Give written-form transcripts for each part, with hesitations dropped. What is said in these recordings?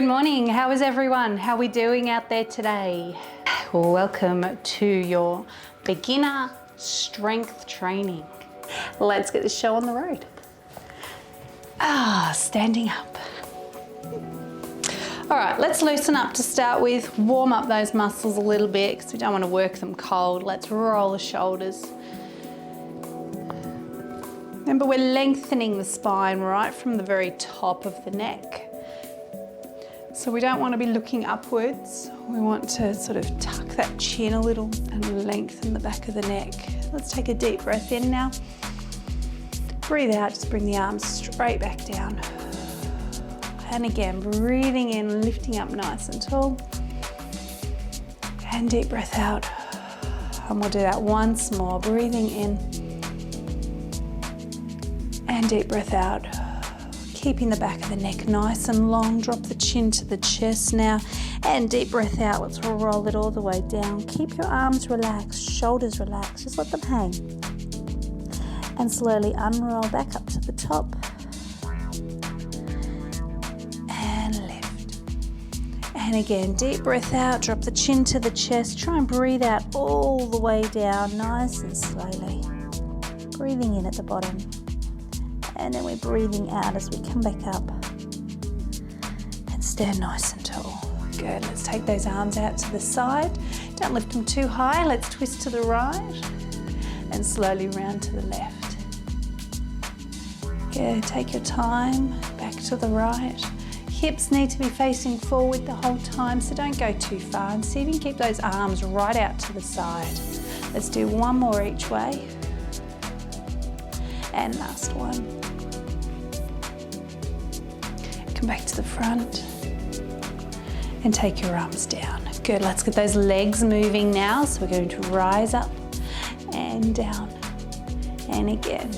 morning, how is everyone? How are we doing out there today? Welcome to your beginner strength training. Let's get this show on the road. Standing up. All right, let's loosen up to start with. Warm up those muscles a little bit because we don't want to work them cold. Let's roll the shoulders. Remember, we're lengthening the spine right from the very top of the neck. So we don't want to be looking upwards. We want to sort of tuck that chin a little and lengthen the back of the neck. Let's take a deep breath in now. Breathe out, just bring the arms straight back down. And again, breathing in, lifting up nice and tall. And deep breath out. And we'll do that once more, breathing in. And deep breath out. Keeping the back of the neck nice and long. Drop the chin to the chest now. And deep breath out. Let's roll it all the way down. Keep your arms relaxed, shoulders relaxed. Just let them hang. And slowly unroll back up to the top. And lift. And again, deep breath out. Drop the chin to the chest. Try and breathe out all the way down, nice and slowly. Breathing in at the bottom. And then we're breathing out as we come back up and stand nice and tall. Good, let's take those arms out to the side. Don't lift them too high. Let's twist to the right and slowly round to the left. Good, take your time, back to the right. Hips need to be facing forward the whole time, so don't go too far. And see if you can keep those arms right out to the side. Let's do one more each way. And last one. Come back to the front and take your arms down. Good, let's get those legs moving now. So we're going to rise up and down and again.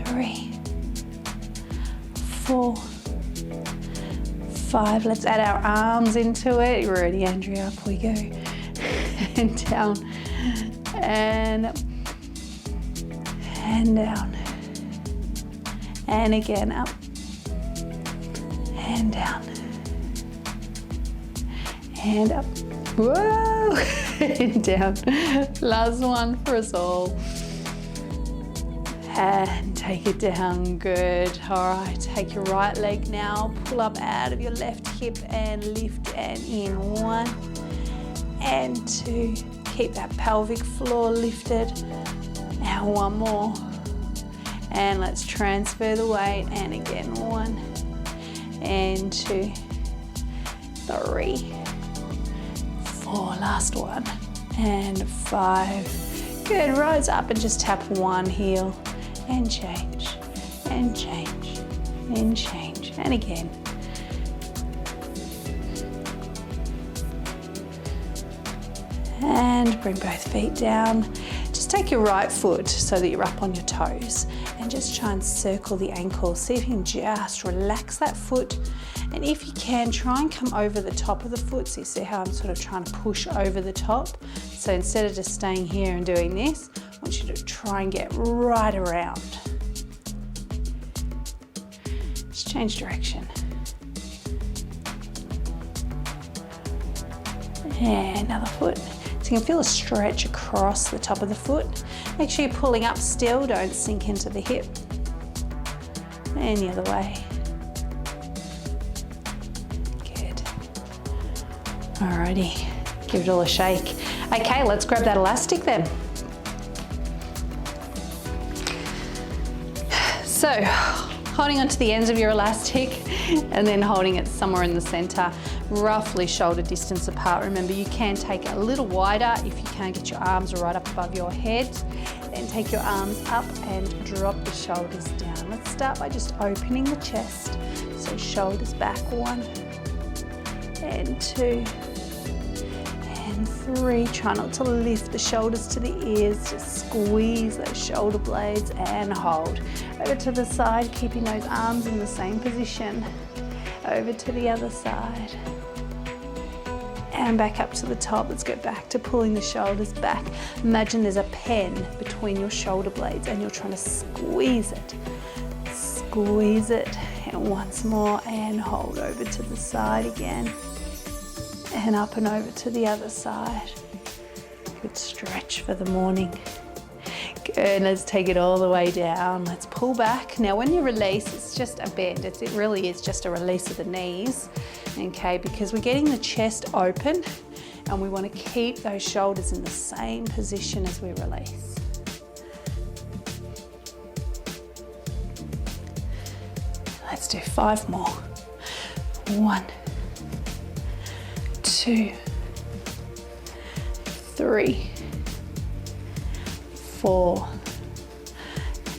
3, 4, 5. Let's add our arms into it. You ready, Andrea? Up we go. And down and up and down and again up and down and up. Whoa! And down. Last one for us all. And take it down. Good. All right, take your right leg now. Pull up out of your left hip and lift and in. 1 and 2. Keep that pelvic floor lifted. Now one more. And let's transfer the weight. And again, 1 and 2, 3, 4. Last one. And 5. Good. Rise up and just tap one heel. And change. And change. And change. And again. And bring both feet down. Just take your right foot so that you're up on your toes and just try and circle the ankle. See if you can just relax that foot. And if you can, try and come over the top of the foot. So you see how I'm sort of trying to push over the top. So instead of just staying here and doing this, I want you to try and get right around. Just change direction. And another foot. So you can feel a stretch across the top of the foot. Make sure you're pulling up still, don't sink into the hip. And the other way. Good. Alrighty, give it all a shake. Okay, let's grab that elastic then. So, holding onto the ends of your elastic and then holding it somewhere in the center, roughly shoulder distance apart. Remember, you can take it a little wider if you can't get your arms right up above your head. Then take your arms up and drop the shoulders down. Let's start by just opening the chest. So shoulders back, 1 and 2 and 3. Try not to lift the shoulders to the ears, just squeeze those shoulder blades and hold. Over to the side, keeping those arms in the same position. Over to the other side. And back up to the top. Let's go back to pulling the shoulders back. Imagine there's a pen between your shoulder blades and you're trying to squeeze it And once more, and hold over to the side again. And up and over to the other side. Good stretch for the morning. Good, let's take it all the way down. Let's pull back. Now when you release, it's just a bend. It really is just a release of the knees, okay, because we're getting the chest open and we want to keep those shoulders in the same position as we release. Let's do 5 more. 1, 2, 3, 4,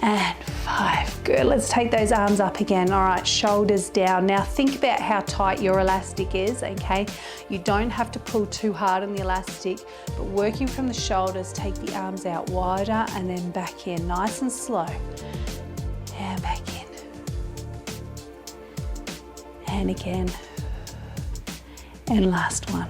and 5. Good, let's take those arms up again. All right, shoulders down. Now think about how tight your elastic is, okay? You don't have to pull too hard on the elastic, but working from the shoulders, take the arms out wider and then back in, nice and slow. And back in. And again. And last one.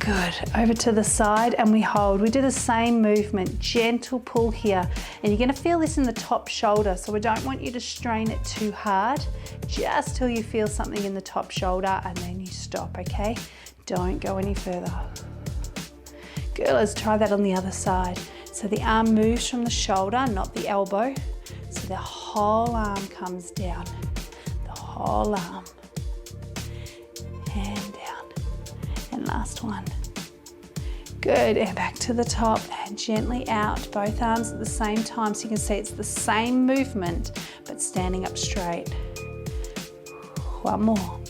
Good, over to the side and we hold. We do the same movement, gentle pull here. And you're gonna feel this in the top shoulder, so we don't want you to strain it too hard, just till you feel something in the top shoulder and then you stop, okay? Don't go any further. Good, let's try that on the other side. So the arm moves from the shoulder, not the elbow. So the whole arm comes down, the whole arm. And down. And last one. Good, and back to the top and gently out, both arms at the same time, so you can see it's the same movement, but standing up straight. 1 more.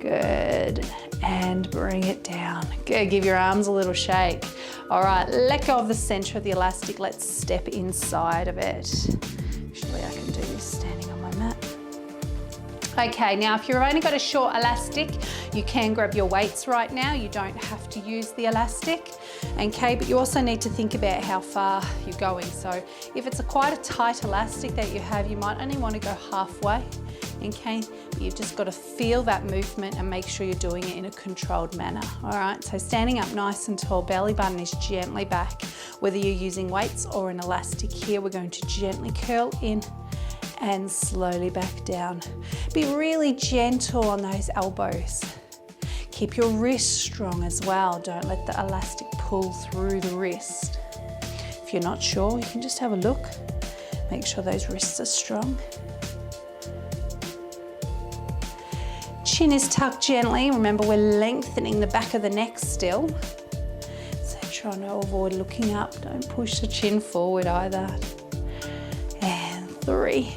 Good, and bring it down. Good, give your arms a little shake. All right, let go of the center of the elastic. Let's step inside of it. Actually, I can do this standing on my mat. Okay, now if you've only got a short elastic, you can grab your weights right now. You don't have to use the elastic, okay? But you also need to think about how far you're going. So if it's quite a tight elastic that you have, you might only want to go halfway, okay? You've just got to feel that movement and make sure you're doing it in a controlled manner, all right? So standing up nice and tall, belly button is gently back. Whether you're using weights or an elastic here, we're going to gently curl in and slowly back down. Be really gentle on those elbows. Keep your wrist strong as well. Don't let the elastic pull through the wrist. If you're not sure, you can just have a look. Make sure those wrists are strong. Chin is tucked gently. Remember, we're lengthening the back of the neck still. So try to avoid looking up. Don't push the chin forward either. And 3.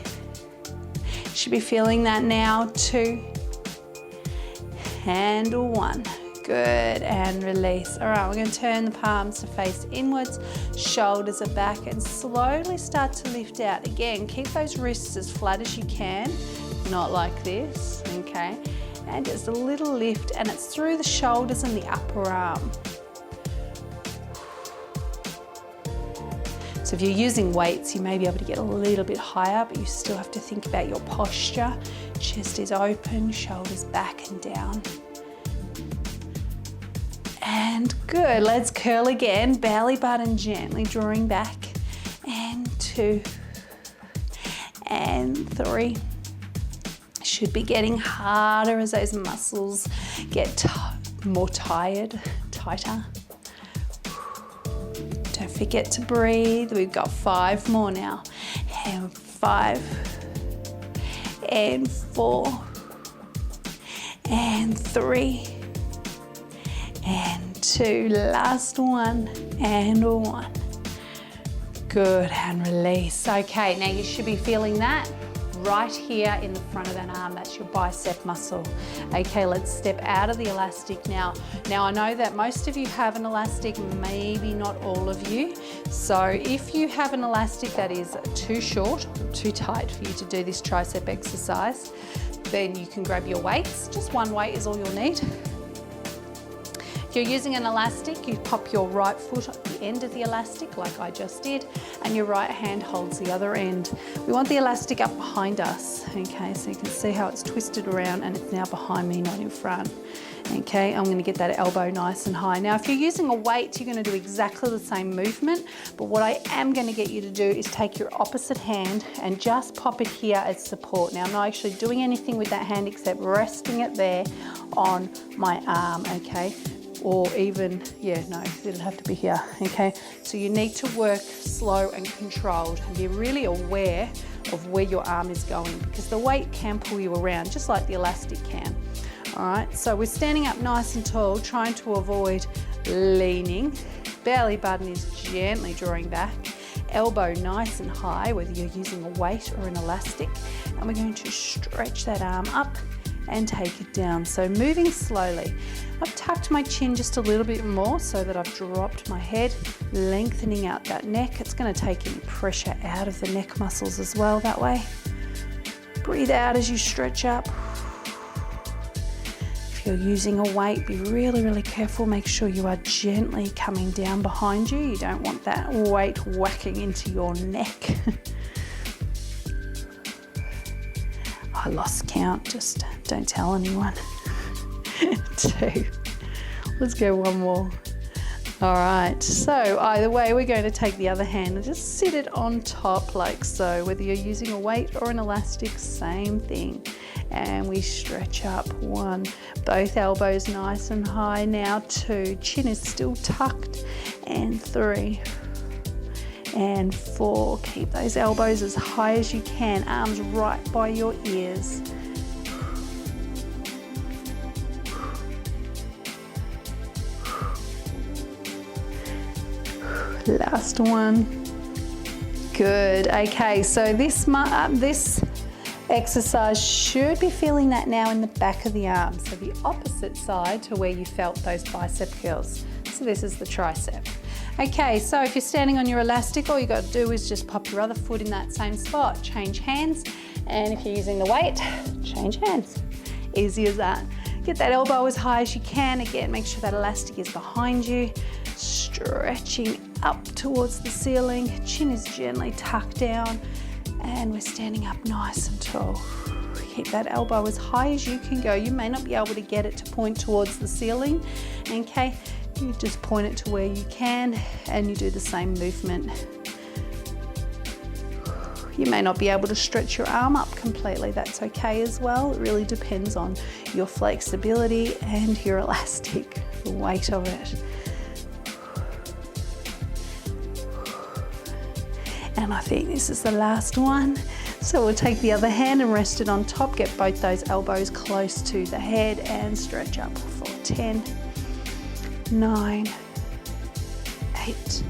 Should be feeling that now. 2. And 1. Good, and release. All right, we're going to turn the palms to face inwards, shoulders are back, and slowly start to lift out. Again, keep those wrists as flat as you can, not like this, okay? And just a little lift, and it's through the shoulders and the upper arm. So if you're using weights, you may be able to get a little bit higher, but you still have to think about your posture. Chest is open, shoulders back and down. And good, let's curl again, belly button gently drawing back. And 2, and 3. Should be getting harder as those muscles get more tighter. Don't forget to breathe. We've got 5 more now. And 5, and 4, and 3, and 2. Last one, and 1. Good, and release. Okay, now you should be feeling that right here in the front of that arm. That's your bicep muscle. Okay, let's step out of the elastic now. Now I know that most of you have an elastic, maybe not all of you. So if you have an elastic that is too short, too tight for you to do this tricep exercise, then you can grab your weights. Just 1 weight is all you'll need. If you're using an elastic, you pop your right foot at the end of the elastic like I just did, and your right hand holds the other end. We want the elastic up behind us, okay? So you can see how it's twisted around and it's now behind me, not in front. Okay, I'm gonna get that elbow nice and high. Now, if you're using a weight, you're gonna do exactly the same movement, but what I am gonna get you to do is take your opposite hand and just pop it here as support. Now, I'm not actually doing anything with that hand except resting it there on my arm, okay? Or even, yeah, no, it'll have to be here, okay? So you need to work slow and controlled and be really aware of where your arm is going, because the weight can pull you around, just like the elastic can. All right, so we're standing up nice and tall, trying to avoid leaning. Belly button is gently drawing back. Elbow nice and high, whether you're using a weight or an elastic. And we're going to stretch that arm up and take it down. So moving slowly. I've tucked my chin just a little bit more so that I've dropped my head, lengthening out that neck. It's going to take any pressure out of the neck muscles as well that way. Breathe out as you stretch up. If you're using a weight, be really, really careful. Make sure you are gently coming down behind you. You don't want that weight whacking into your neck. I lost count, just don't tell anyone. 2. Let's go one more. All right, so either way, we're going to take the other hand and just sit it on top like so. Whether you're using a weight or an elastic, same thing. And we stretch up. 1, both elbows nice and high. Now 2, chin is still tucked. And 3, and 4. Keep those elbows as high as you can, arms right by your ears. Last one. Good. Okay, so this exercise should be feeling that now in the back of the arm. So the opposite side to where you felt those bicep curls. So this is the tricep. Okay, so if you're standing on your elastic, all you got to do is just pop your other foot in that same spot. Change hands. And if you're using the weight, change hands. Easy as that. Get that elbow as high as you can. Again, make sure that elastic is behind you. Stretching up towards the ceiling. Chin is gently tucked down. And we're standing up nice and tall. Keep that elbow as high as you can go. You may not be able to get it to point towards the ceiling. Okay, you just point it to where you can and you do the same movement. You may not be able to stretch your arm up completely. That's okay as well. It really depends on your flexibility and your elastic, the weight of it. And I think this is the last one. So we'll take the other hand and rest it on top. Get both those elbows close to the head and stretch up for 10, 9, 8,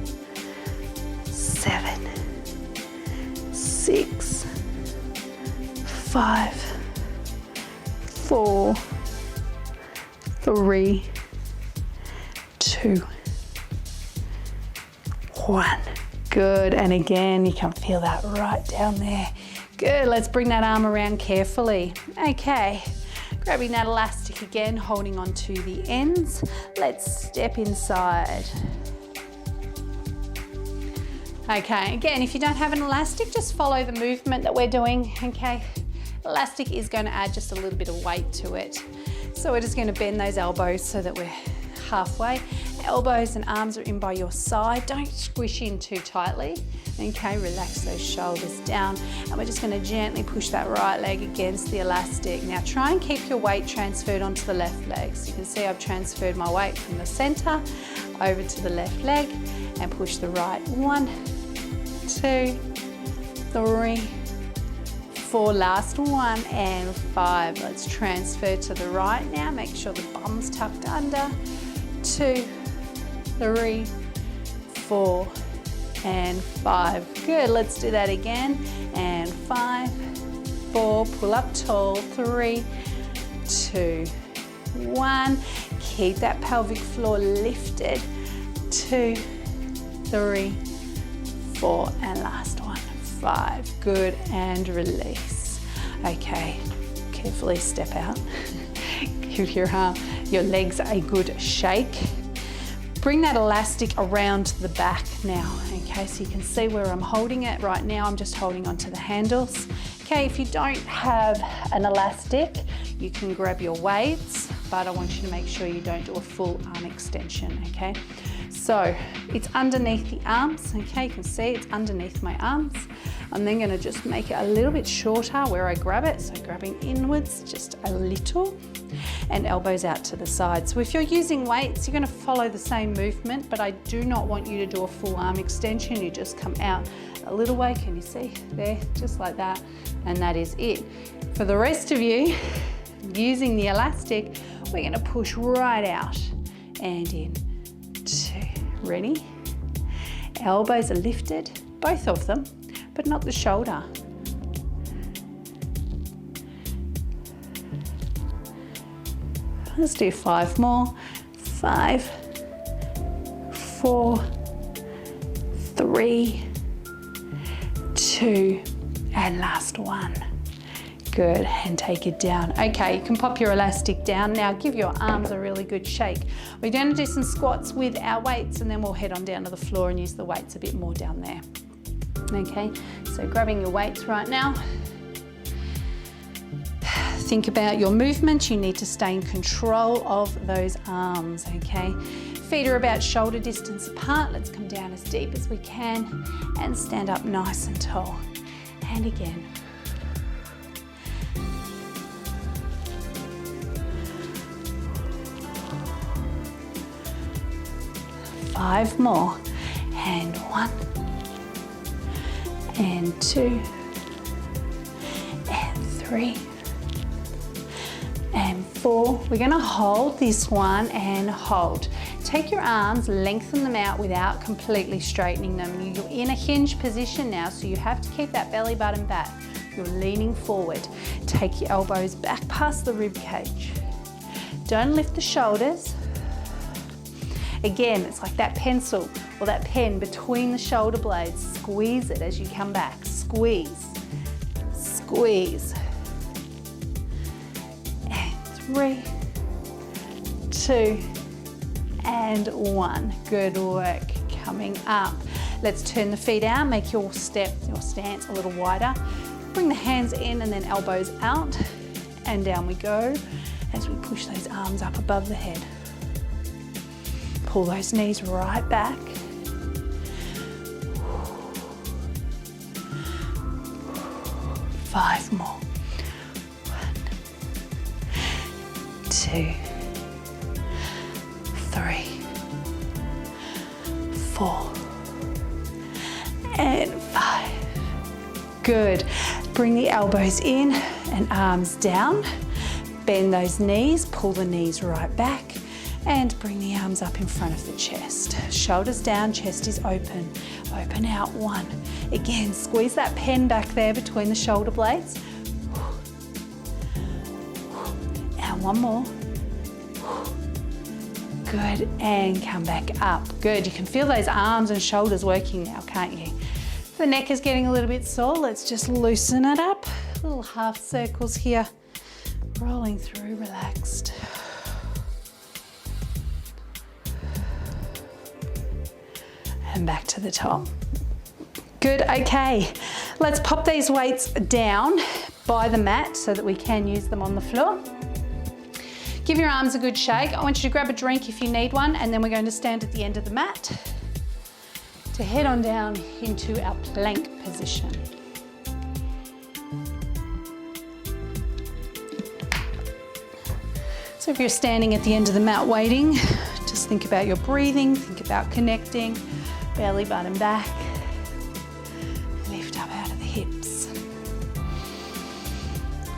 7, 6, 5, 4, 3, 2, 1. Good, and again, you can feel that right down there. Good, let's bring that arm around carefully. Okay, grabbing that elastic again, holding on to the ends. Let's step inside. Okay, again, if you don't have an elastic, just follow the movement that we're doing, okay? Elastic is going to add just a little bit of weight to it. So we're just going to bend those elbows so that we're halfway. Elbows and arms are in by your side. Don't squish in too tightly. Okay, relax those shoulders down. And we're just going to gently push that right leg against the elastic. Now try and keep your weight transferred onto the left leg. So you can see I've transferred my weight from the center over to the left leg and push the right. 1, 2, 3, 4, last 1 and 5. Let's transfer to the right now. Make sure the bum's tucked under. 2, 3, 4, and 5. Good, let's do that again. And 5, 4, pull up tall. 3, 2, 1. Keep that pelvic floor lifted. 2, 3, 4, and last one. 5. Good, and release. Okay, carefully step out. give your legs a good shake. Bring that elastic around the back now, okay? So you can see where I'm holding it. Right now I'm just holding onto the handles. Okay, if you don't have an elastic, you can grab your weights, but I want you to make sure you don't do a full arm extension, okay? So it's underneath the arms, okay? You can see it's underneath my arms. I'm then gonna just make it a little bit shorter where I grab it. So grabbing inwards just a little, and elbows out to the side. So if you're using weights, you're gonna follow the same movement, but I do not want you to do a full arm extension. You just come out a little way, can you see? There, just like that, and that is it. For the rest of you, using the elastic, we're gonna push right out and in. 2, ready? Elbows are lifted, both of them, but not the shoulder. Let's do 5 more. 5, 4, 3, 2, and last one. Good, and take it down. Okay, you can pop your elastic down. Now give your arms a really good shake. We're going to do some squats with our weights, and then we'll head on down to the floor and use the weights a bit more down there. Okay, so grabbing your weights right now. Think about your movement. You need to stay in control of those arms, okay? Feet are about shoulder distance apart. Let's come down as deep as we can and stand up nice and tall. And again. Five more. And 1, and 2, and 3, and 4. We're going to hold this one and hold. Take your arms, lengthen them out without completely straightening them. You're in a hinge position now, so you have to keep that belly button back. You're leaning forward. Take your elbows back past the rib cage. Don't lift the shoulders. Again, it's like that pencil or that pen between the shoulder blades. Squeeze it as you come back. Squeeze, squeeze. And 3, 2, and 1. Good work. Coming up. Let's turn the feet out. Make your stance a little wider. Bring the hands in and then elbows out. And down we go as we push those arms up above the head. Pull those knees right back. 5 more. 1, 2, 3, 4, and 5. Good. Bring the elbows in and arms down. Bend those knees, pull the knees right back. And bring the arms up in front of the chest. Shoulders down, chest is open. Open out 1. Again, squeeze that pen back there between the shoulder blades. And 1 more. Good, and come back up. Good, you can feel those arms and shoulders working now, can't you? If the neck is getting a little bit sore, let's just loosen it up. Little half circles here. Rolling through, relaxed. And back to the top. Good, okay. Let's pop these weights down by the mat so that we can use them on the floor. Give your arms a good shake. I want you to grab a drink if you need one, and then we're going to stand at the end of the mat to head on down into our plank position. So if you're standing at the end of the mat waiting, just think about your breathing, think about connecting. Belly button back, lift up out of the hips.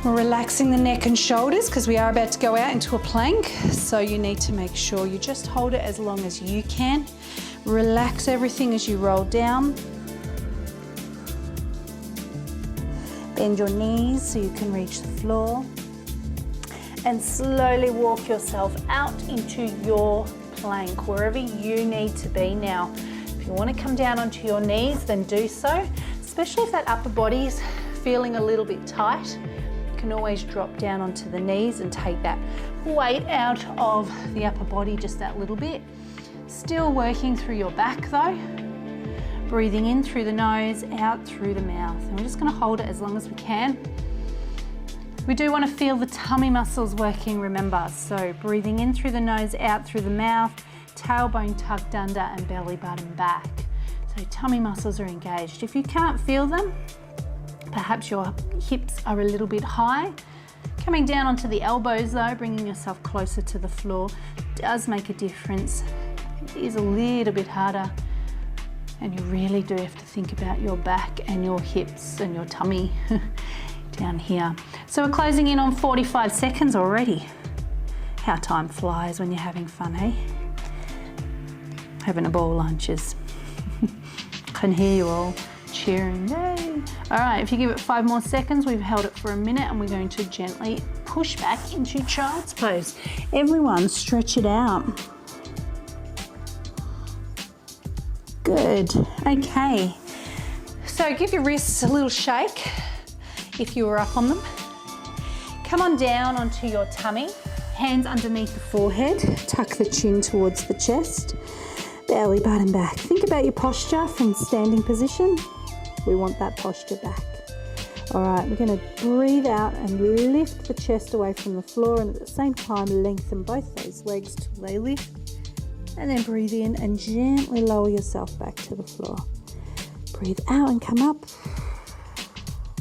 We're relaxing the neck and shoulders because we are about to go out into a plank, so you need to make sure you just hold it as long as you can. Relax everything as you roll down. Bend your knees so you can reach the floor. And slowly walk yourself out into your plank, wherever you need to be now. If you want to come down onto your knees, then do so, especially if that upper body is feeling a little bit tight. You can always drop down onto the knees and take that weight out of the upper body just that little bit. Still working through your back though. Breathing in through the nose, out through the mouth. And we're just going to hold it as long as we can. We do want to feel the tummy muscles working, remember. So breathing in through the nose, out through the mouth, tailbone tucked under and belly button back. So tummy muscles are engaged. If you can't feel them, perhaps your hips are a little bit high. Coming down onto the elbows though, bringing yourself closer to the floor does make a difference. It is a little bit harder, and you really do have to think about your back and your hips and your tummy down here. So we're closing in on 45 seconds already. How time flies when you're having fun, eh? Having a ball lunches. Can hear you all cheering, yay. All right, if you give it 5 more seconds, we've held it for a minute and we're going to gently push back into child's pose. Everyone stretch it out. Good, okay. So give your wrists a little shake if you were up on them. Come on down onto your tummy, hands underneath the forehead, tuck the chin towards the chest, belly button back. Think about your posture from standing position. We want that posture back. All right, we're gonna breathe out and lift the chest away from the floor, and at the same time lengthen both those legs till they lift. And then breathe in and gently lower yourself back to the floor. Breathe out and come up.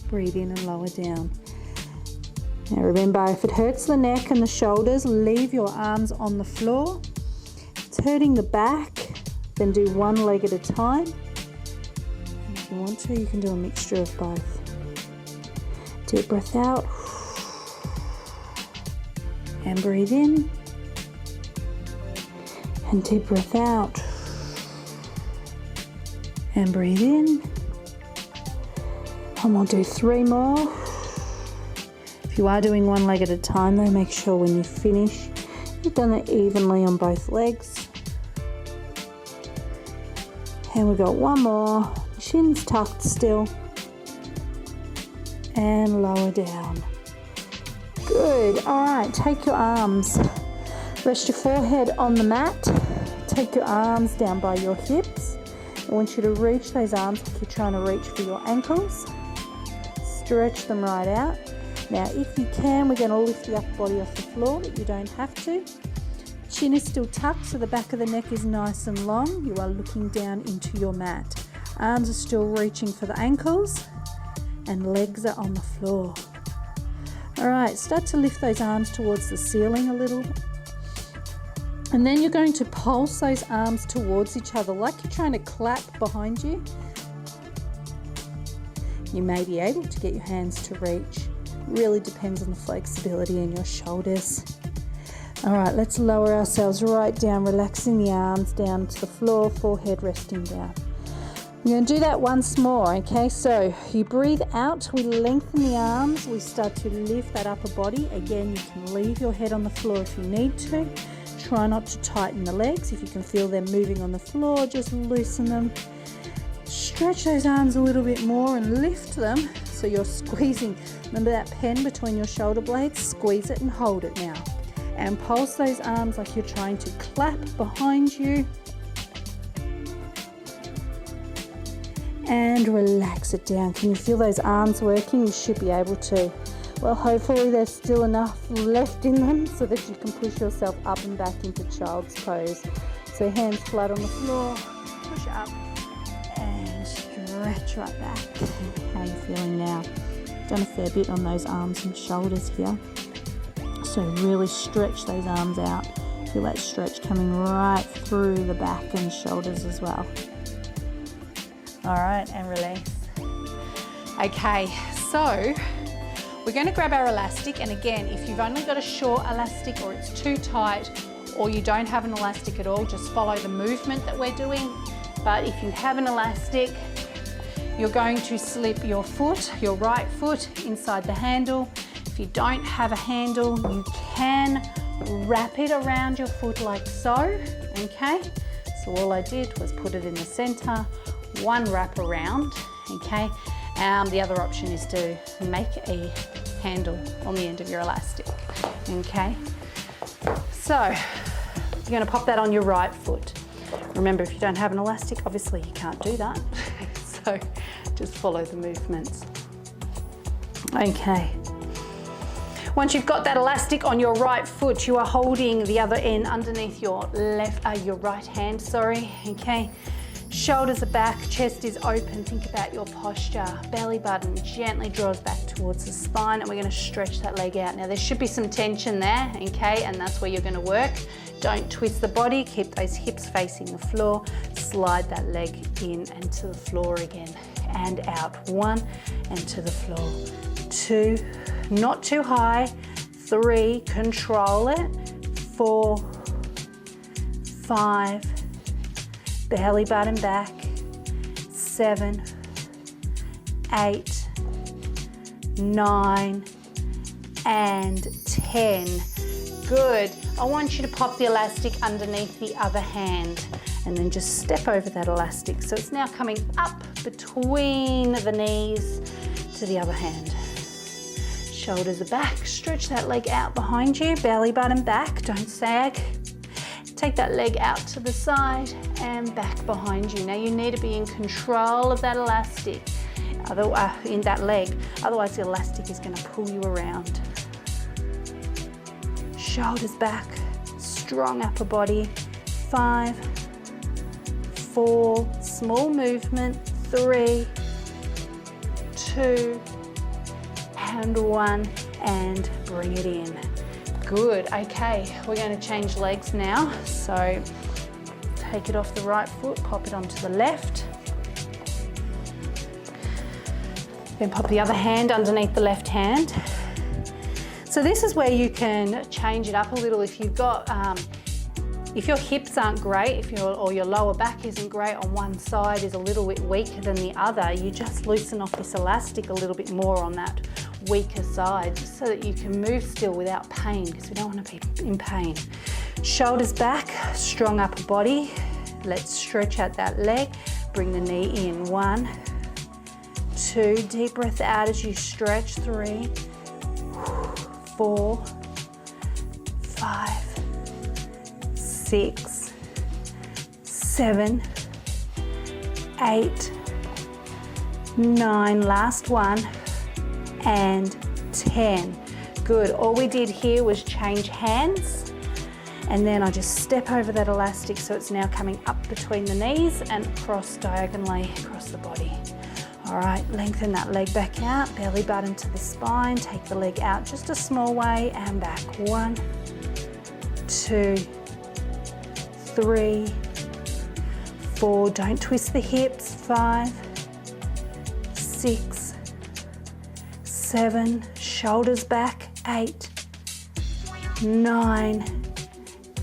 Breathe in and lower down. Now remember, if it hurts the neck and the shoulders, leave your arms on the floor. If it's hurting the back, then do one leg at a time. And if you want to, you can do a mixture of both. Deep breath out. And breathe in. And deep breath out. And breathe in. And we'll do 3 more. If you are doing one leg at a time though, make sure when you finish, you've done it evenly on both legs. And we've got 1 more. Chin's tucked still. And lower down. Good. All right, take your arms. Rest your forehead on the mat. Take your arms down by your hips. I want you to reach those arms like you're trying to reach for your ankles. Stretch them right out. Now, if you can, we're going to lift the upper body off the floor, but you don't have to. Chin is still tucked, so the back of the neck is nice and long. You are looking down into your mat. Arms are still reaching for the ankles, and legs are on the floor. All right, start to lift those arms towards the ceiling a little. And then you're going to pulse those arms towards each other like you're trying to clap behind you. You may be able to get your hands to reach. Really depends on the flexibility in your shoulders. All right, let's lower ourselves right down, relaxing the arms down to the floor, forehead resting down. We're going to do that once more, okay? So you breathe out, we lengthen the arms, we start to lift that upper body. Again, you can leave your head on the floor if you need to. Try not to tighten the legs. If you can feel them moving on the floor, just loosen them. Stretch those arms a little bit more and lift them so you're squeezing. Remember that pen between your shoulder blades? Squeeze it and hold it now. And pulse those arms like you're trying to clap behind you. And relax it down. Can you feel those arms working? You should be able to. Well, hopefully there's still enough left in them so that you can push yourself up and back into child's pose. So hands flat on the floor, push up and stretch right back. How are you feeling now? Done a fair bit on those arms and shoulders here. So really stretch those arms out. Feel that stretch coming right through the back and shoulders as well. All right, and release. Okay, so we're going to grab our elastic, and again, if you've only got a short elastic or it's too tight or you don't have an elastic at all, just follow the movement that we're doing. But if you have an elastic, you're going to slip your foot, your right foot, inside the handle. If you don't have a handle, you can wrap it around your foot like so, okay? So all I did was put it in the center, one wrap around, okay? The other option is to make a handle on the end of your elastic, okay? So, you're gonna pop that on your right foot. Remember, if you don't have an elastic, obviously you can't do that. So, just follow the movements. Okay. Once you've got that elastic on your right foot, you are holding the other end underneath your your right hand, okay? Shoulders are back, chest is open. Think about your posture. Belly button gently draws back towards the spine, and we're gonna stretch that leg out. Now there should be some tension there, okay? And that's where you're gonna work. Don't twist the body, keep those hips facing the floor. Slide that leg in and to the floor again. And out, 1, and to the floor. 2, not too high. 3, control it. 4, 5, belly button back. 7, 8, 9, and 10. Good. I want you to pop the elastic underneath the other hand and then just step over that elastic. So it's now coming up between the knees to the other hand. Shoulders are back. Stretch that leg out behind you. Belly button back. Don't sag. Take that leg out to the side and back behind you. Now you need to be in control of that elastic in that leg. Otherwise the elastic is going to pull you around. Shoulders back. Strong upper body. 5, 4, small movement. 3, 2, and 1, and bring it in. Good, okay, we're going to change legs now. So take it off the right foot, pop it onto the left. Then pop the other hand underneath the left hand. So this is where you can change it up a little. If you've got, if your hips aren't great, or your lower back isn't great, on one side is a little bit weaker than the other, you just loosen off this elastic a little bit more on that weaker side, just so that you can move still without pain, because we don't want to be in pain. Shoulders back, strong upper body. Let's stretch out that leg. Bring the knee in. 1, 2, deep breath out as you stretch. 3, 4, 5, 6, 7, 8, 9, last one, and 10. Good. All we did here was change hands, and then I just step over that elastic so it's now coming up between the knees and across diagonally across the body. All right, lengthen that leg back out, belly button to the spine, take the leg out just a small way and back. 1, 2, 3, 4, don't twist the hips. 5, 6, 7, shoulders back. 8, 9,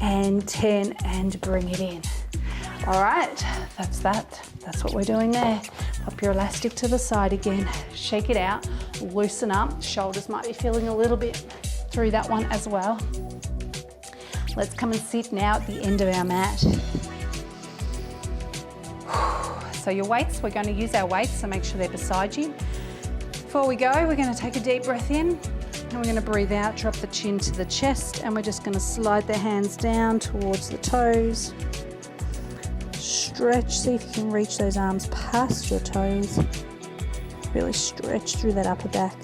and 10, and bring it in. All right, that's that. That's what we're doing there. Pop your elastic to the side again, shake it out, loosen up. Shoulders might be feeling a little bit through that one as well. Let's come and sit now at the end of our mat. So your weights, we're going to use our weights, so make sure they're beside you. Before we go, we're going to take a deep breath in, and we're going to breathe out, drop the chin to the chest, and we're just going to slide the hands down towards the toes. Stretch, see if you can reach those arms past your toes. Really stretch through that upper back.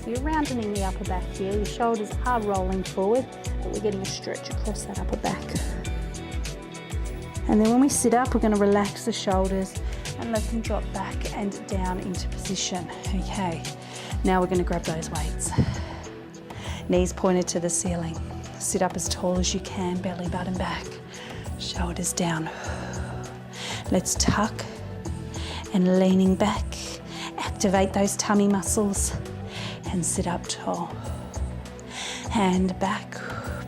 So you're rounding the upper back here. Your shoulders are rolling forward, but we're getting a stretch across that upper back. And then when we sit up, we're going to relax the shoulders and let them drop back and down into position. Okay, now we're going to grab those weights. Knees pointed to the ceiling. Sit up as tall as you can, belly button back, shoulders down. Let's tuck and leaning back. Activate those tummy muscles and sit up tall. Hand back,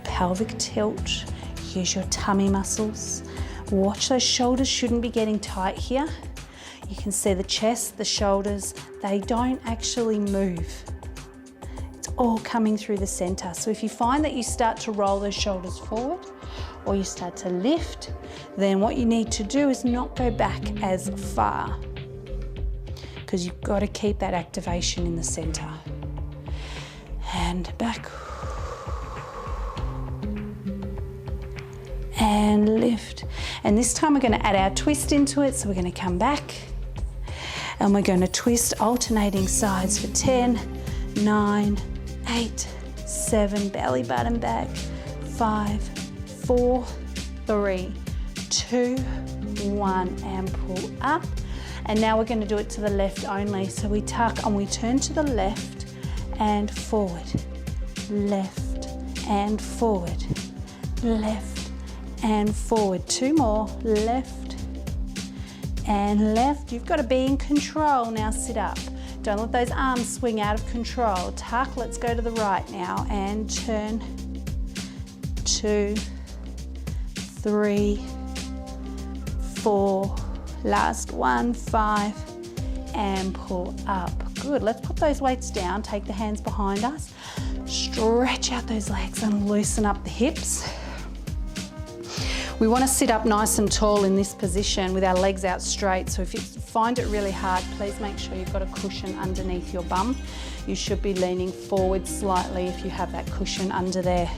pelvic tilt. Use your tummy muscles. Watch those shoulders, shouldn't be getting tight here. You can see the chest, the shoulders, they don't actually move. It's all coming through the center. So if you find that you start to roll those shoulders forward or you start to lift, then what you need to do is not go back as far, because you've got to keep that activation in the center. And back. And lift. And this time we're going to add our twist into it. So we're going to come back and we're going to twist alternating sides for 10, 9, 8, 7, belly button back, 5, 4, 3, 2, 1, and pull up. And now we're going to do it to the left only. So we tuck and we turn to the left and forward, left and forward, left and forward. 2 more, left and left. You've got to be in control. Now sit up. Don't let those arms swing out of control. Tuck, let's go to the right now and turn. 2, 3, 4, last one, 5, and pull up. Good, let's put those weights down, take the hands behind us, stretch out those legs and loosen up the hips. We want to sit up nice and tall in this position with our legs out straight. So if you find it really hard, please make sure you've got a cushion underneath your bum. You should be leaning forward slightly if you have that cushion under there.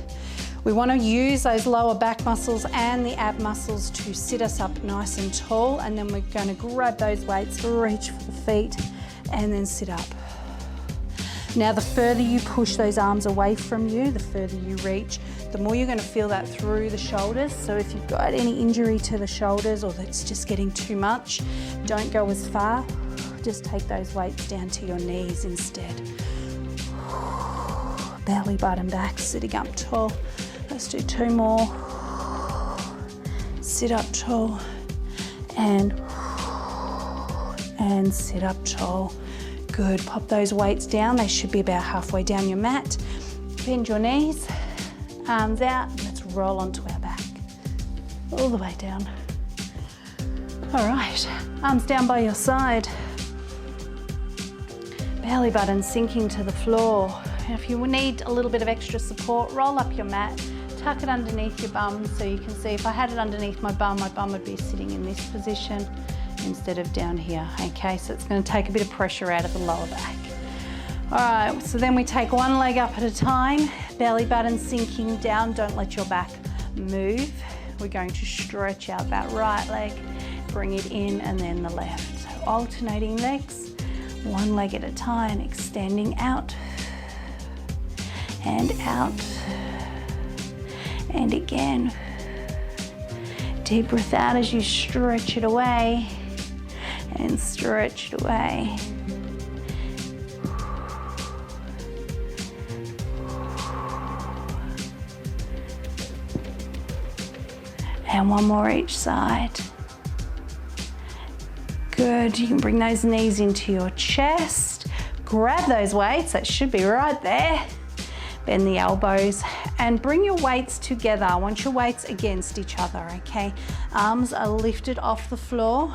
We want to use those lower back muscles and the ab muscles to sit us up nice and tall, and then we're going to grab those weights, reach for the feet, and then sit up. Now the further you push those arms away from you, the further you reach, the more you're going to feel that through the shoulders. So if you've got any injury to the shoulders or that's just getting too much, don't go as far. Just take those weights down to your knees instead. Belly button back, sitting up tall. Let's do 2 more. Sit up tall and sit up tall. Good, pop those weights down. They should be about halfway down your mat. Bend your knees, arms out. Let's roll onto our back. All the way down. All right, arms down by your side. Belly button sinking to the floor. If you need a little bit of extra support, roll up your mat, tuck it underneath your bum so you can see. If I had it underneath my bum would be sitting in this position instead of down here. Okay, so it's going to take a bit of pressure out of the lower back. All right, so then we take one leg up at a time, belly button sinking down. Don't let your back move. We're going to stretch out that right leg, bring it in, and then the left. So alternating legs, one leg at a time, extending out and out. And again, deep breath out as you stretch it away and stretch it away. And one more each side. Good, you can bring those knees into your chest. Grab those weights, that should be right there. Bend the elbows and bring your weights together. I want your weights against each other, okay? Arms are lifted off the floor,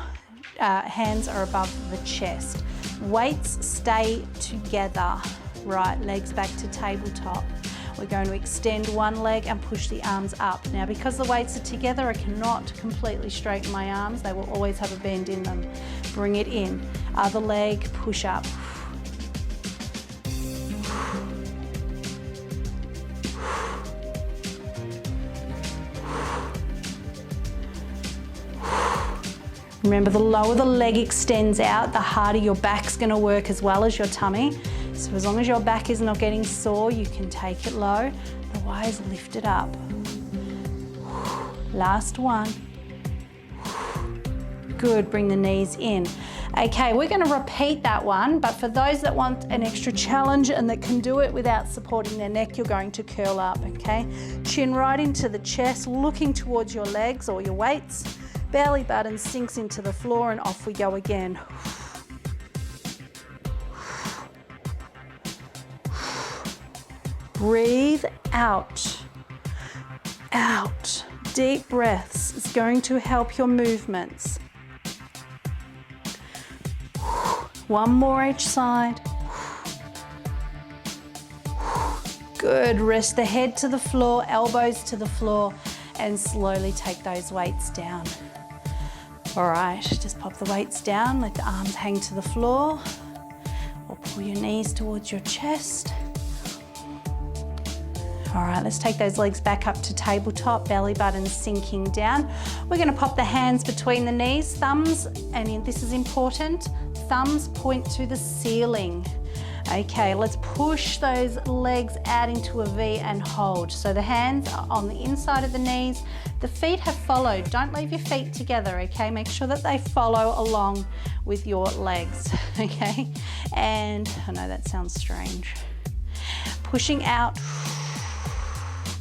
hands are above the chest. Weights stay together. Right, legs back to tabletop. We're going to extend one leg and push the arms up. Now, because the weights are together, I cannot completely straighten my arms. They will always have a bend in them. Bring it in. Other leg, push up. Remember, the lower the leg extends out, the harder your back's going to work as well as your tummy. So as long as your back is not getting sore, you can take it low. Otherwise, lift it up. Last one. Good, bring the knees in. Okay, we're going to repeat that one, but for those that want an extra challenge and that can do it without supporting their neck, you're going to curl up, okay? Chin right into the chest, looking towards your legs or your weights. Belly button sinks into the floor and off we go again. Breathe out. Out. Deep breaths. It's going to help your movements. One more each side. Good. Rest the head to the floor, elbows to the floor, and slowly take those weights down. All right, just pop the weights down, let the arms hang to the floor, or pull your knees towards your chest. All right, let's take those legs back up to tabletop, belly button sinking down. We're gonna pop the hands between the knees, thumbs, and this is important, thumbs point to the ceiling. Okay, let's push those legs out into a V and hold. So the hands are on the inside of the knees, the feet have followed. Don't leave your feet together, okay? Make sure that they follow along with your legs, okay? And I know that sounds strange. Pushing out.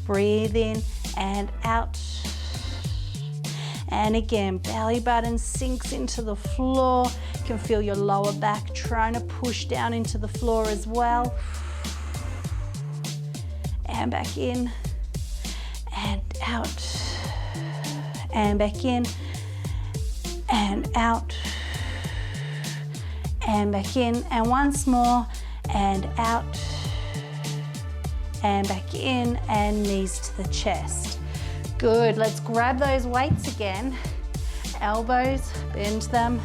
Breathe in and out. And again, belly button sinks into the floor. You can feel your lower back trying to push down into the floor as well. And back in and out. And back in and out. And back in, and once more, and out. And back in, and knees to the chest. Good, let's grab those weights again. Elbows, bend them,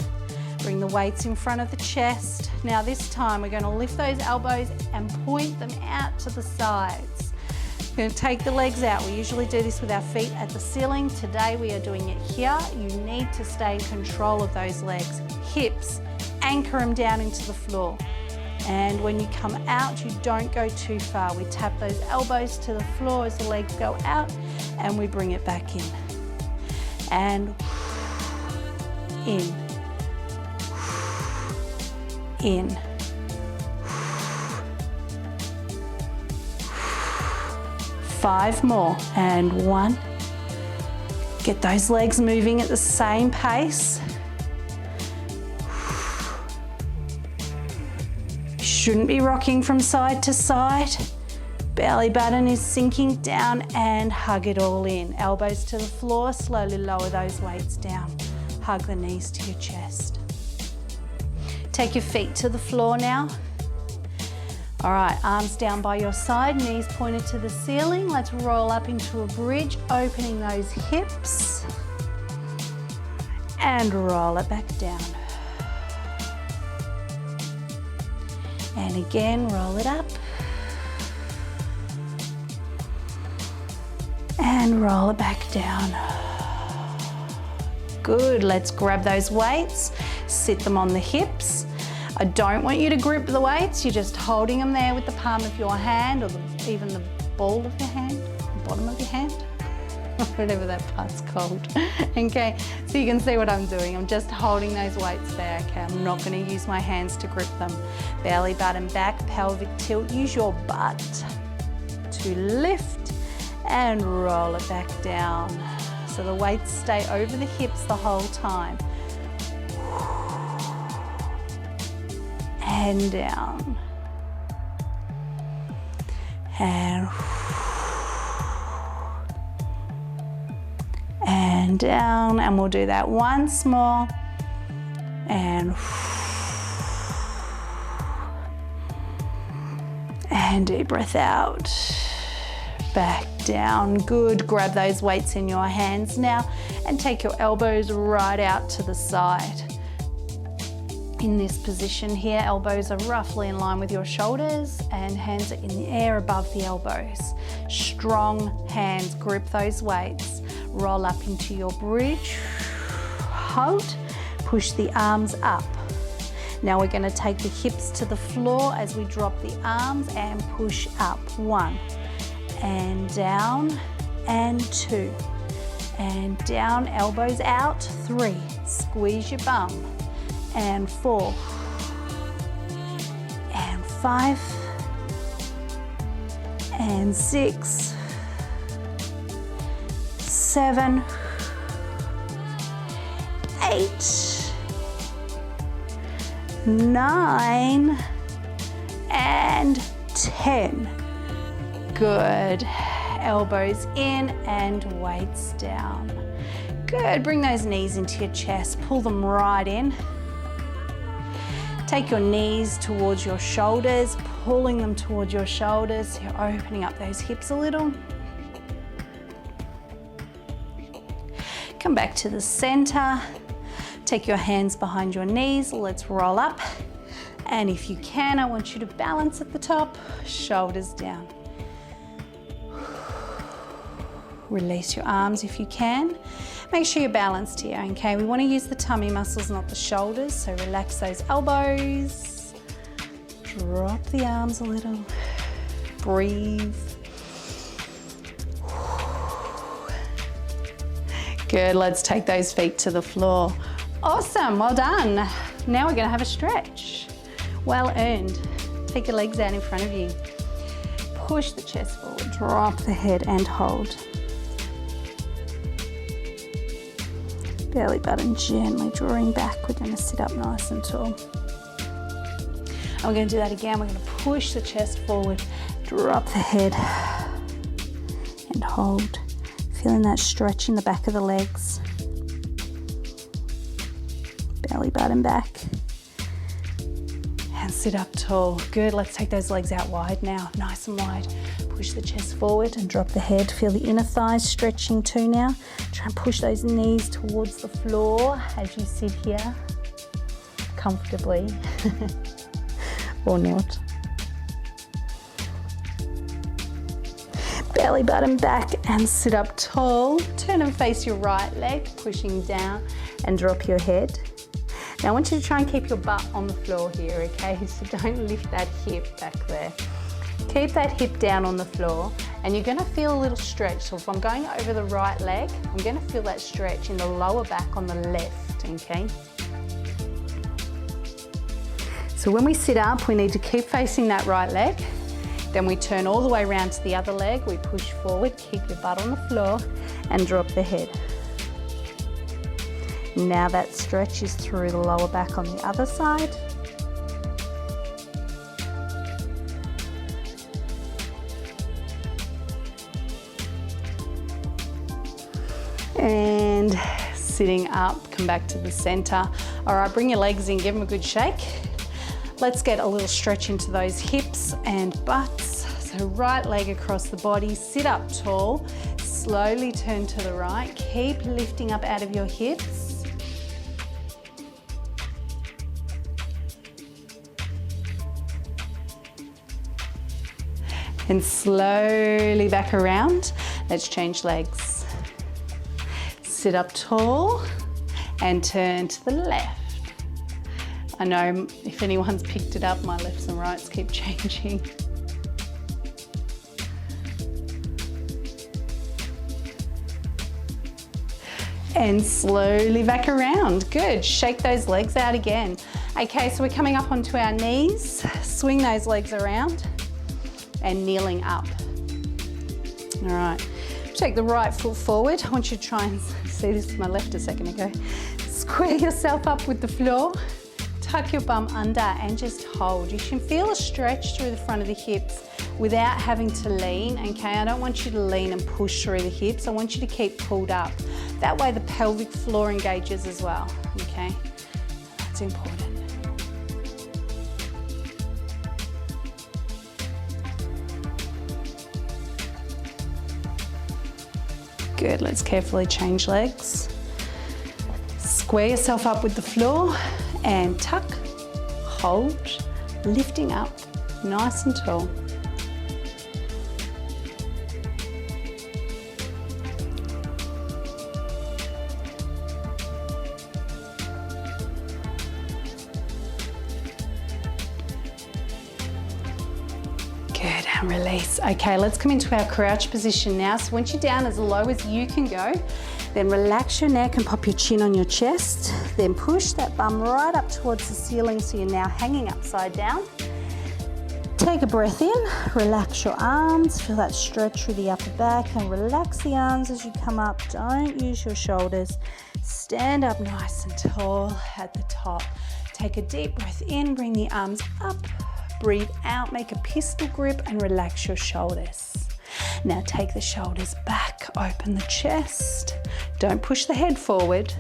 bring the weights in front of the chest. Now this time we're gonna lift those elbows and point them out to the sides. We're gonna take the legs out. We usually do this with our feet at the ceiling. Today we are doing it here. You need to stay in control of those legs. Hips, anchor them down into the floor. And when you come out, you don't go too far. We tap those elbows to the floor as the legs go out, and we bring it back in. And in. In. 5 more, and 1. Get those legs moving at the same pace. Shouldn't be rocking from side to side. Belly button is sinking down, and hug it all in. Elbows to the floor, slowly lower those weights down. Hug the knees to your chest. Take your feet to the floor now. All right, arms down by your side, knees pointed to the ceiling. Let's roll up into a bridge, opening those hips. And roll it back down. And again, roll it up. And roll it back down. Good, let's grab those weights, sit them on the hips. I don't want you to grip the weights, you're just holding them there with the palm of your hand, or even the ball of your hand, the bottom of your hand, whatever that part's called. Okay, so you can see what I'm doing. I'm just holding those weights there, okay? I'm not gonna use my hands to grip them. Belly button back, pelvic tilt. Use your butt to lift and roll it back down. So the weights stay over the hips the whole time. And down. And down, and we'll do that once more. And deep breath out. Back down. Good. Grab those weights in your hands now and take your elbows right out to the side. In this position here, elbows are roughly in line with your shoulders and hands are in the air above the elbows. Strong hands, grip those weights. Roll up into your bridge. Hold. Push the arms up. Now we're going to take the hips to the floor as we drop the arms and push up. 1. And down, and 2, and down, elbows out. 3, squeeze your bum, and 4, and 5, and 6, 7, 8, 9, and 10. Good. Elbows in and weights down. Good. Bring those knees into your chest. Pull them right in. Take your knees towards your shoulders, pulling them towards your shoulders. You're opening up those hips a little. Come back to the center. Take your hands behind your knees, let's roll up. And if you can, I want you to balance at the top, shoulders down. Release your arms if you can. Make sure you're balanced here, okay? We want to use the tummy muscles, not the shoulders, so relax those elbows. Drop the arms a little. Breathe. Good, let's take those feet to the floor. Awesome, well done. Now we're gonna have a stretch. Well earned. Take your legs out in front of you. Push the chest forward, drop the head and hold. Belly button gently drawing back. We're gonna sit up nice and tall. And we're gonna do that again. We're gonna push the chest forward, drop the head and hold. Feeling that stretch in the back of the legs. Belly button back. And sit up tall. Good, let's take those legs out wide now, nice and wide. Push the chest forward and drop the head. Feel the inner thighs stretching too now. Try and push those knees towards the floor as you sit here comfortably or not. Belly button back and sit up tall. Turn and face your right leg, pushing down and drop your head. Now I want you to try and keep your butt on the floor here, okay? So don't lift that hip back there. Keep that hip down on the floor and you're gonna feel a little stretch. So if I'm going over the right leg, I'm gonna feel that stretch in the lower back on the left, okay? So when we sit up, we need to keep facing that right leg. Then we turn all the way around to the other leg. We push forward, keep your butt on the floor and drop the head. Now that stretch is through the lower back on the other side. And sitting up, come back to the center. All right, bring your legs in, give them a good shake. Let's get a little stretch into those hips and butts. So right leg across the body, sit up tall, slowly turn to the right. Keep lifting up out of your hips. And slowly back around. Let's change legs. Sit up tall and turn to the left. I know if anyone's picked it up, my lefts and rights keep changing. And slowly back around. Good, shake those legs out again. Okay, so we're coming up onto our knees. Swing those legs around and kneeling up. All right, take the right foot forward. I want you to try and see this with my left a second ago. Square yourself up with the floor. Tuck your bum under and just hold. You should feel a stretch through the front of the hips without having to lean, okay? I don't want you to lean and push through the hips. I want you to keep pulled up. That way the pelvic floor engages as well, okay? That's important. Good, let's carefully change legs. Square yourself up with the floor and tuck, hold, lifting up, nice and tall. Good, and release. Okay, let's come into our crouch position now. So once you're down as low as you can go, then relax your neck and pop your chin on your chest. Then push that bum right up towards the ceiling so you're now hanging upside down. Take a breath in, relax your arms, feel that stretch through the upper back and relax the arms as you come up. Don't use your shoulders. Stand up nice and tall at the top. Take a deep breath in, bring the arms up, breathe out, make a pistol grip and relax your shoulders. Now take the shoulders back, open the chest. Don't push the head forward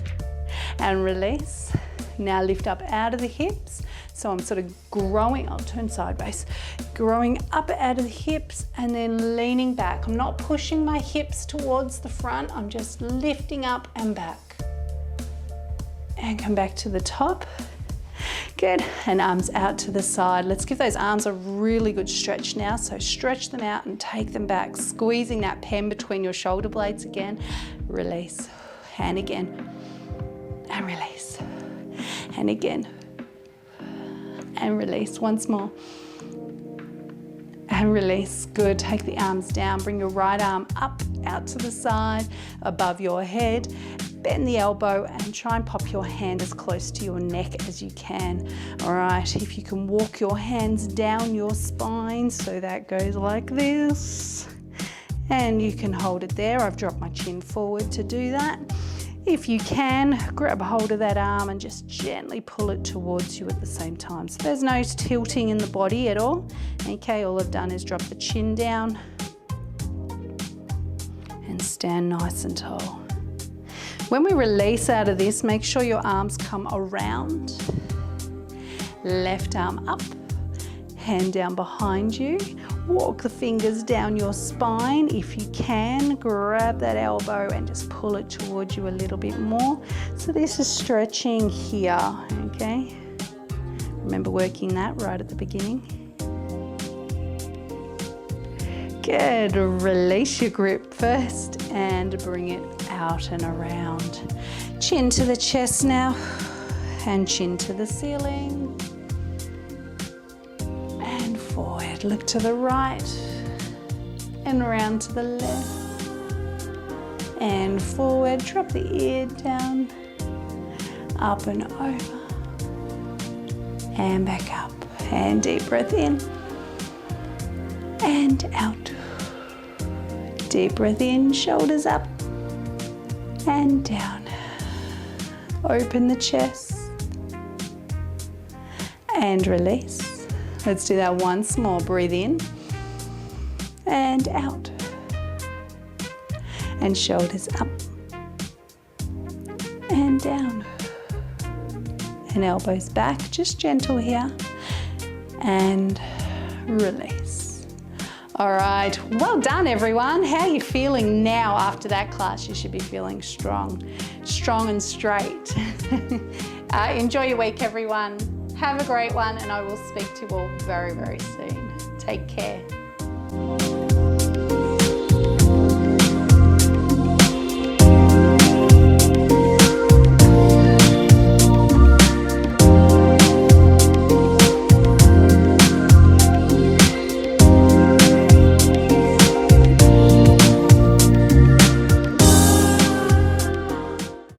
and release. Now lift up out of the hips. So I'm sort of growing, I'll turn sideways, growing up out of the hips and then leaning back. I'm not pushing my hips towards the front, I'm just lifting up and back. And come back to the top. Good, and arms out to the side. Let's give those arms a really good stretch now. So stretch them out and take them back, squeezing that pen between your shoulder blades again. Release, and again, and release, and again, and release. Once more, and release. Good, take the arms down, bring your right arm up, out to the side, above your head. Bend the elbow and try and pop your hand as close to your neck as you can. All right, if you can walk your hands down your spine, so that goes like this. And you can hold it there. I've dropped my chin forward to do that. If you can, grab a hold of that arm and just gently pull it towards you at the same time. So there's no tilting in the body at all. Okay, all I've done is drop the chin down and stand nice and tall. When we release out of this, make sure your arms come around. Left arm up, hand down behind you. Walk the fingers down your spine. If you can, grab that elbow and just pull it towards you a little bit more. So this is stretching here, okay? Remember working that right at the beginning. Good, release your grip first and bring it out and around. Chin to the chest now and chin to the ceiling. And forward, look to the right and around to the left. And forward, drop the ear down, up and over. And back up, and deep breath in and out. Deep breath in, shoulders up and down. Open the chest and release. Let's do that once more. Breathe in and out. And shoulders up and down. And elbows back, just gentle here. And release. All right, well done everyone. How are you feeling now after that class? You should be feeling strong and straight. Enjoy your week everyone. Have a great one and I will speak to you all very, very soon. Take care.